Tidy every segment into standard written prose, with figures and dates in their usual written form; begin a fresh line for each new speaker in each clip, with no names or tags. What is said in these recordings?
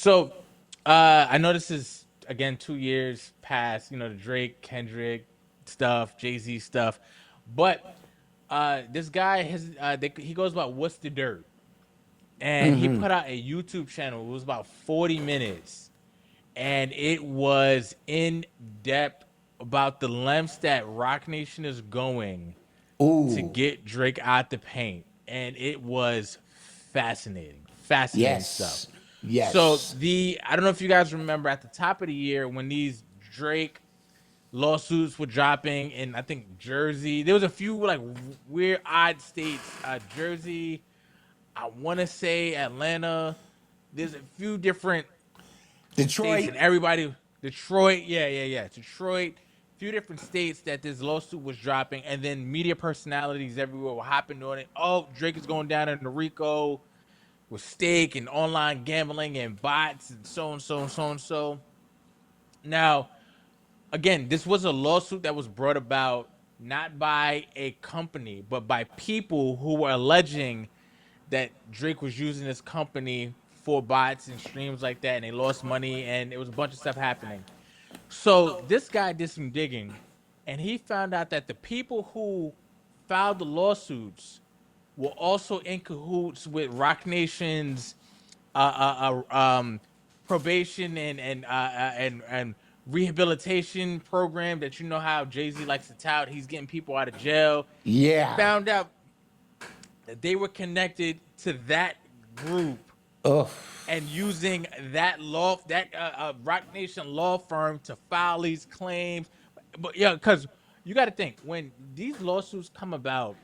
So, I know this is again 2 years past, the Drake, Kendrick stuff, Jay-Z stuff, but this guy he goes about what's the dirt, and he put out a YouTube channel. It was about 40 minutes, and it was in depth about the lengths that Rock Nation is going to
Ooh,
get Drake out the paint, and it was fascinating stuff.
yes,
So
yes.
I don't know if you guys remember at the top of the year when these Drake lawsuits were dropping in, I think, Jersey. There was a few like weird odd states, Jersey, I want to say Atlanta. There's a few different states,
Detroit,
and everybody, Detroit, yeah, Detroit, few different states that this lawsuit was dropping, and then media personalities everywhere were hopping on it. Oh, Drake is going down into Rico with stake and online gambling and bots and so and so and so and so. Now, again, this was a lawsuit that was brought about not by a company, but by people who were alleging that Drake was using this company for bots and streams like that, and they lost money, and it was a bunch of stuff happening. So this guy did some digging, and he found out that the people who filed the lawsuits were also in cahoots with Rock Nation's probation and rehabilitation program that how Jay-Z likes to tout. He's getting people out of jail. He
yeah.
found out that they were connected to that group
Ugh.
and using that Rock Nation law firm to file these claims. But yeah, because you got to think when these lawsuits come about,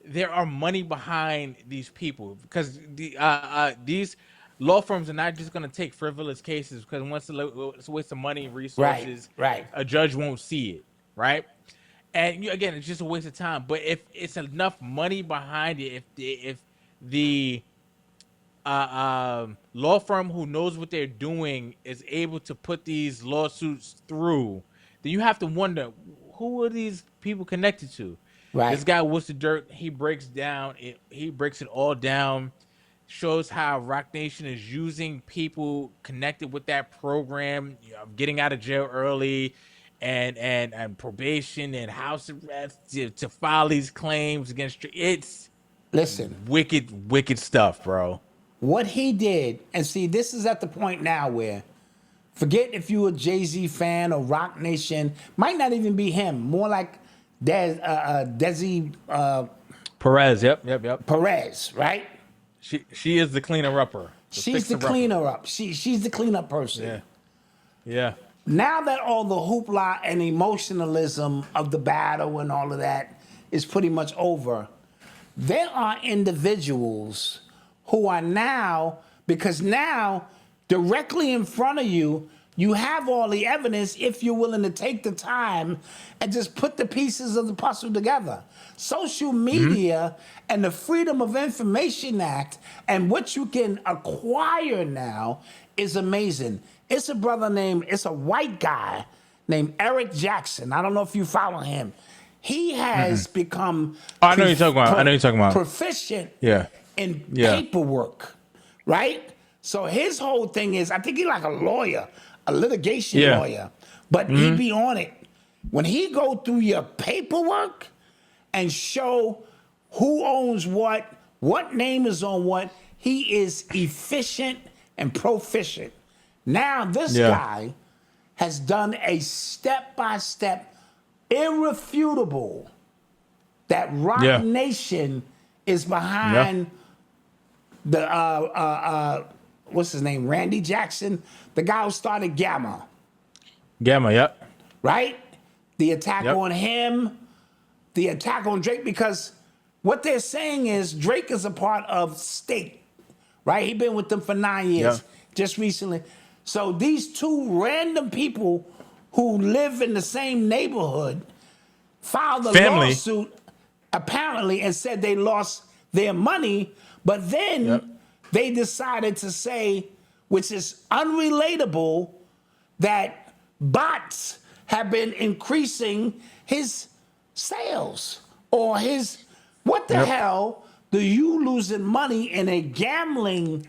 there are money behind these people because these law firms are not just going to take frivolous cases because once it's a waste of money and
Right,
resources,
right.
a judge won't see it, right? And again, it's just a waste of time. But if it's enough money behind it, if the law firm who knows what they're doing is able to put these lawsuits through, then you have to wonder who are these people connected to. This
Right.
guy, what's the dirt? He breaks it all down. Shows how Rock Nation is using people connected with that program, getting out of jail early, and probation and house arrest to file these claims against. It's
Listen,
wicked stuff, bro.
what he did, and see, this is at the point now where forget if you a Jay-Z fan or Rock Nation, might not even be him, more like Desi
Perez, yep.
Perez, right?
She is the cleaner upper, the
She's the
fixer upper.
cleaner up. She's the cleanup
Yeah,
person.
yeah,
Now that all the hoopla and emotionalism of the battle and all of that is pretty much over, there are individuals who are now, because now directly in front of you, you have all the evidence if you're willing to take the time and just put the pieces of the puzzle together. Social media and the Freedom of Information Act and what you can acquire now is amazing. It's a white guy named Eric Jackson. I don't know if you follow him. He has become
Oh, I know what you're talking about. I know what you're talking about.
proficient
Yeah,
in
yeah,
paperwork, right? So his whole thing is, I think he's like a lawyer, a litigation
yeah.
lawyer, but he be on it. When he go through your paperwork and show who owns what name is on what, he is efficient and proficient. Now this
Yeah.
guy has done a step-by-step, irrefutable that Rock
Yeah.
Nation is
Yeah.
behind the what's his name, Randy Jackson, the guy who started Gamma,
Gamma. Yep.
right? The attack
Yep.
on him, the attack on Drake, because what they're saying is Drake is a part of State, right? He's been with them for 9 years,
Yeah.
just recently. So these two random people who live in the same neighborhood filed a
Family.
lawsuit apparently and said they lost their money, but
Yep.
then they decided to say, which is unrelatable, that bots have been increasing his sales or his. What the
Yep.
hell do you losing money in a gambling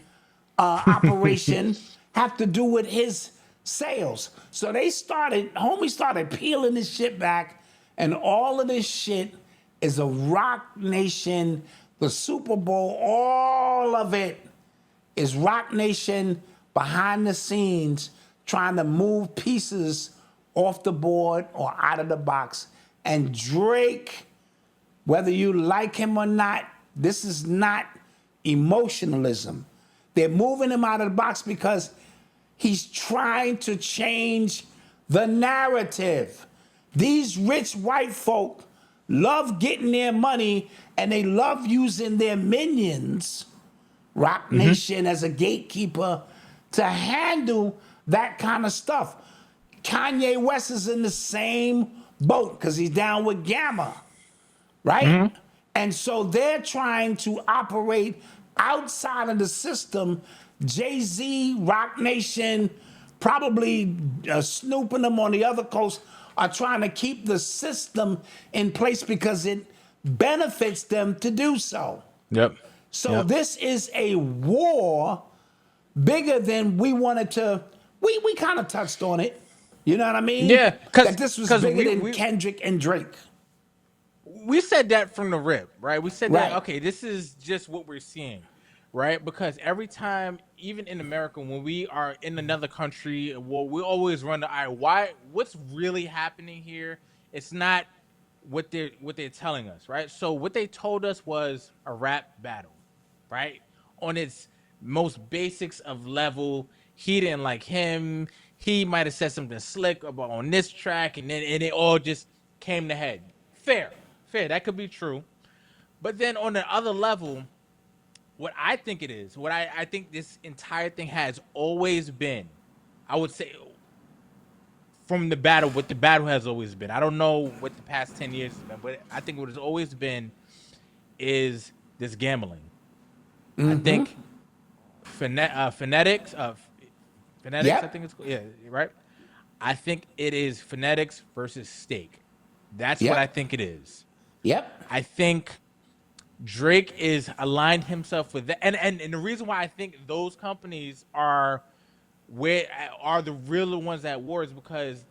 operation have to do with his sales. So homie started peeling this shit back, and all of this shit is a Roc Nation, the Super Bowl, all of it is Roc Nation behind the scenes trying to move pieces off the board or out of the box. And Drake, whether you like him or not, this is not emotionalism. They're moving him out of the box because he's trying to change the narrative. These rich white folk love getting their money and they love using their minions, Roc Nation as a gatekeeper, to handle that kind of stuff. Kanye West is in the same boat because he's down with Gamma, right? And so they're trying to operate outside of the system. Jay-Z, Roc Nation, probably Snoop and them on the other coast are trying to keep the system in place because it benefits them to do so.
Yep.
So this is a war bigger than we wanted to. We kind of touched on it. You know what I mean?
Yeah,
that this was bigger than Kendrick and Drake.
We said that from the rip, right? We said that,
Right.
okay, this is just what we're seeing, right? Because every time, even in America, when we are in another country, well, we always run the eye. What's really happening here? It's not what they're telling us, right? So what they told us was a rap battle, right? On its most basics of level, he didn't like him. He might have said something slick about on this track, and it all just came to head. Fair. That could be true. But then on the other level, what I think it is, what I think this entire thing has always been, I would say from the battle, what the battle has always been. I don't know what the past 10 years has been, but I think what has always been is this gambling. I think Fanatics, I
Yep.
think it's called. Yeah, right. I think it is Fanatics versus Stake. That's what I
Yep.
think it is.
Yep.
I think Drake is aligned himself with that, and the reason why I think those companies are the real ones at war is because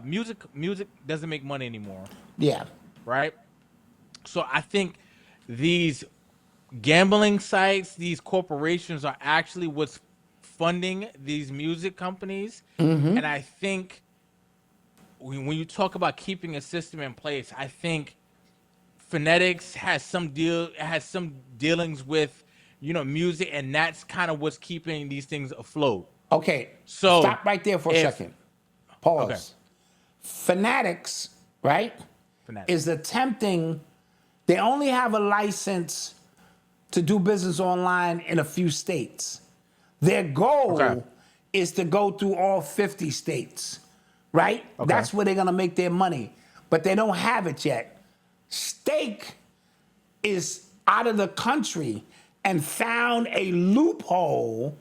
music doesn't make money anymore,
Yeah.
right? So I think these gambling sites, these corporations are actually what's funding these music companies, and I think when you talk about keeping a system in place, I think Fanatics has some dealings with music, and that's kind of what's keeping these things afloat.
Okay.
So
Stop right there for a
if
second.
okay,
Pause. Fanatics, right, is
Fanatics,
attempting, they only have a license to do business online in a few states. Their
okay,
goal is to go through all 50 states, right?
okay,
That's where they're gonna make their money, but they don't have it yet. Stake is out of the country and found a loophole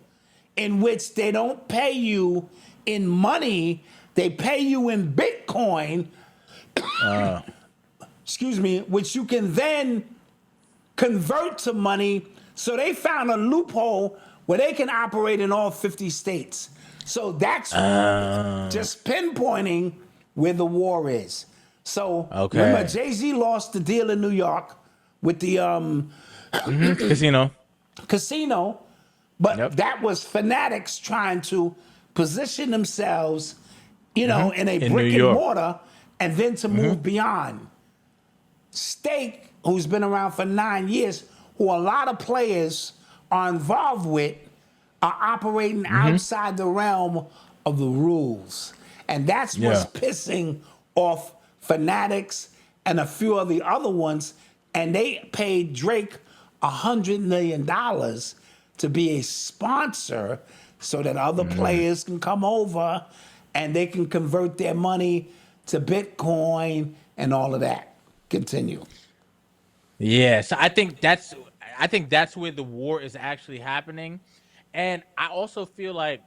in which they don't pay you in money, they pay you in Bitcoin, excuse me, which you can then convert to money. So they found a loophole where they can operate in all 50 states. So that's just pinpointing where the war is. So remember,
okay.
Jay-Z lost the deal in New York with the
Casino.
casino, but
Yep.
that was Fanatics trying to position themselves, in a
In New
brick and
York.
mortar, and then to move beyond. Stake, who's been around for 9 years, who a lot of players are involved with, are operating outside the realm of the rules. And that's what's
Yeah.
pissing off Fanatics and a few of the other ones. And they paid Drake $100 million to be a sponsor so that other players can come over and they can convert their money to Bitcoin and all of that. Continue.
Yeah. So I think that's where the war is actually happening, and I also feel like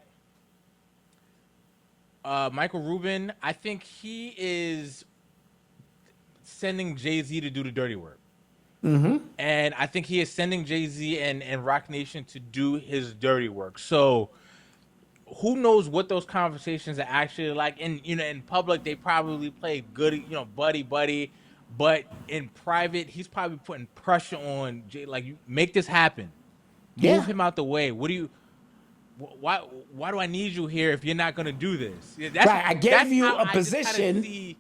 Michael Rubin. I think he is sending Jay-Z to do the dirty work. And I think he is sending Jay-Z and Roc Nation to do his dirty work. So who knows what those conversations are actually like? And in public, they probably play good, buddy, buddy. But in private, he's probably putting pressure on Jay, like, you make this happen. Move
Yeah.
him out the way. What do you? Why? Why do I need you here if you're not gonna do this? Yeah,
Right. I gave
that's
you
how
a
I just kind of
position.
see.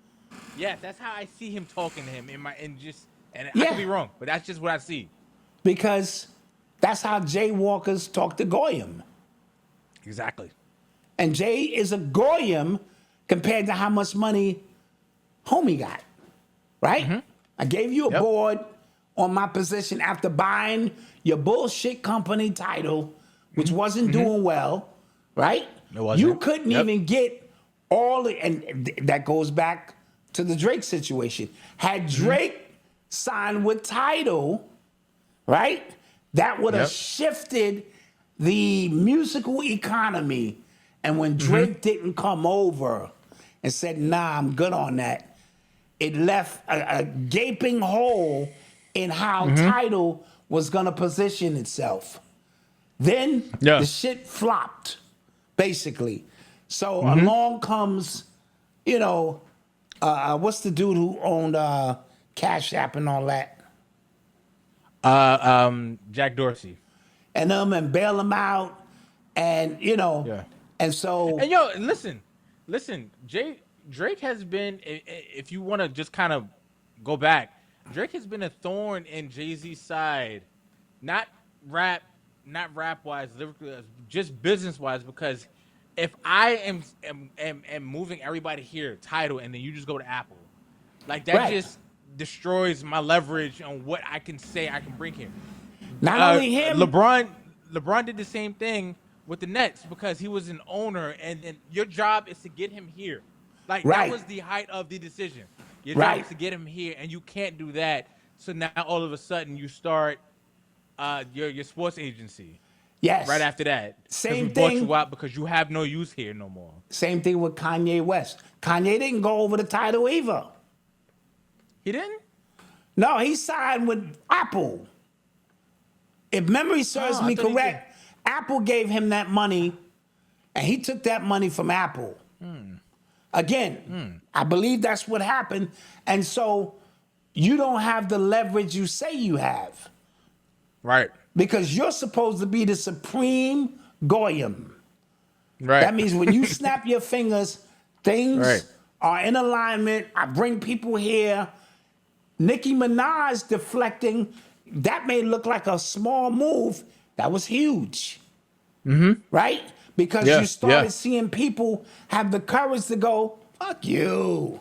Yes, that's how I see him talking to him and I could
Yeah.
be wrong, but that's just what I see.
Because that's how jaywalkers talk to Goyim.
Exactly.
And Jay is a Goyim compared to how much money Homie got. Right? I gave you a
Yep.
board on my position after buying your bullshit company title, which wasn't doing well, right?
It wasn't.
You couldn't
Yep.
even get all the, and that goes back to the Drake situation. Had Drake signed with title, right? That would have
Yep.
shifted the musical economy. And when Drake didn't come over and said, nah, I'm good on that, it left a gaping hole in how title was going to position itself. Then
Yeah.
the shit flopped, basically. So along comes, what's the dude who owned Cash App and all that?
Jack Dorsey.
And bail him out. And,
Yeah.
and so.
And listen, Drake has been, if you want to just kind of go back, Drake has been a thorn in Jay-Z's side, not rap wise, lyrically, just business wise. Because if I am moving everybody here, title, and then you just go to Apple, like that
Right.
just destroys my leverage on what I can say I can bring here.
Not only him.
LeBron did the same thing with the Nets because he was an owner, and your job is to get him here. Like
Right.
that was the height of the decision. Your
Right.
job is to get him here, and you can't do that. So now all of a sudden you start your sports agency
Yes.
right after that. 'Cause
Same
we bought
thing.
you out because you have no use here no more.
Same thing with Kanye West. Kanye didn't go over the title either.
He didn't.
No, he signed with Apple. If memory serves
Oh, I
me
thought he
correct, Apple gave him that money, and he took that money from Apple. Again, I believe that's what happened. And so you don't have the leverage you say you have
Right.
because you're supposed to be the supreme Goyim.
Right.
That means when you snap your fingers, things
Right.
are in alignment. I bring people here. Nicki Minaj deflecting, that may look like a small move. That was huge. Right? Because
Yeah,
you started
yeah.
seeing people have the courage to go, fuck you.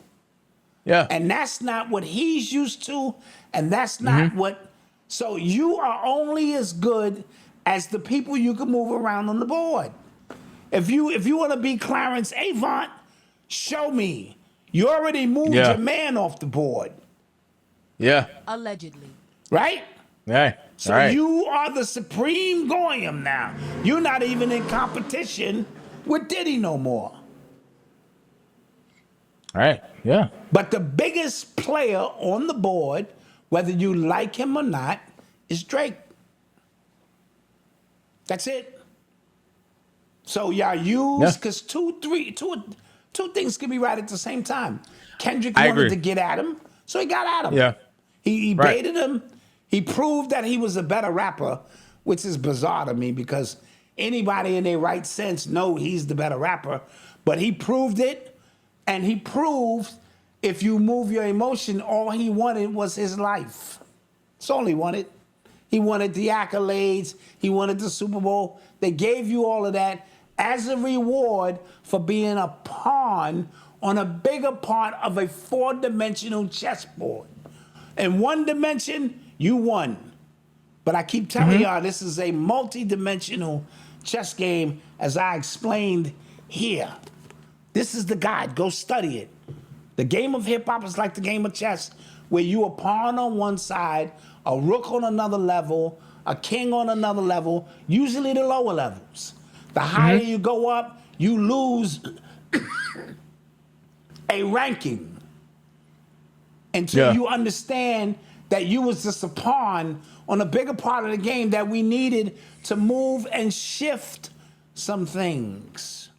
Yeah.
And that's not what he's used to. And that's not what. So you are only as good as the people you can move around on the board. If you want to be Clarence Avant, show me. You already moved
Yeah.
your man off the board,
Yeah.
Allegedly.
right?
Right.
So
All right.
you are the supreme Goyim now. You're not even in competition with Diddy no more.
All right. Yeah.
But the biggest player on the board, whether you like him or not, is Drake. That's it. So y'all use,
Yeah.
because two things can be right at the same time. Kendrick
I
wanted
agree.
to get at him, so he got at him.
Yeah.
He
Right.
baited him. He proved that he was a better rapper, which is bizarre to me because anybody in their right sense know he's the better rapper. But he proved it, and he proved if you move your emotion, all he wanted was his life. That's all he wanted. He wanted the accolades. He wanted the Super Bowl. They gave you all of that as a reward for being a pawn on a bigger part of a four-dimensional chessboard. In one dimension, you won. But I keep telling y'all, this is a multi-dimensional chess game, as I explained here. This is the guide. Go study it. The game of hip-hop is like the game of chess, where you a pawn on one side, a rook on another level, a king on another level, usually the lower levels. The higher you go up, you lose a ranking until
Yeah.
you understand that you was just a pawn on a bigger part of the game that we needed to move and shift some things.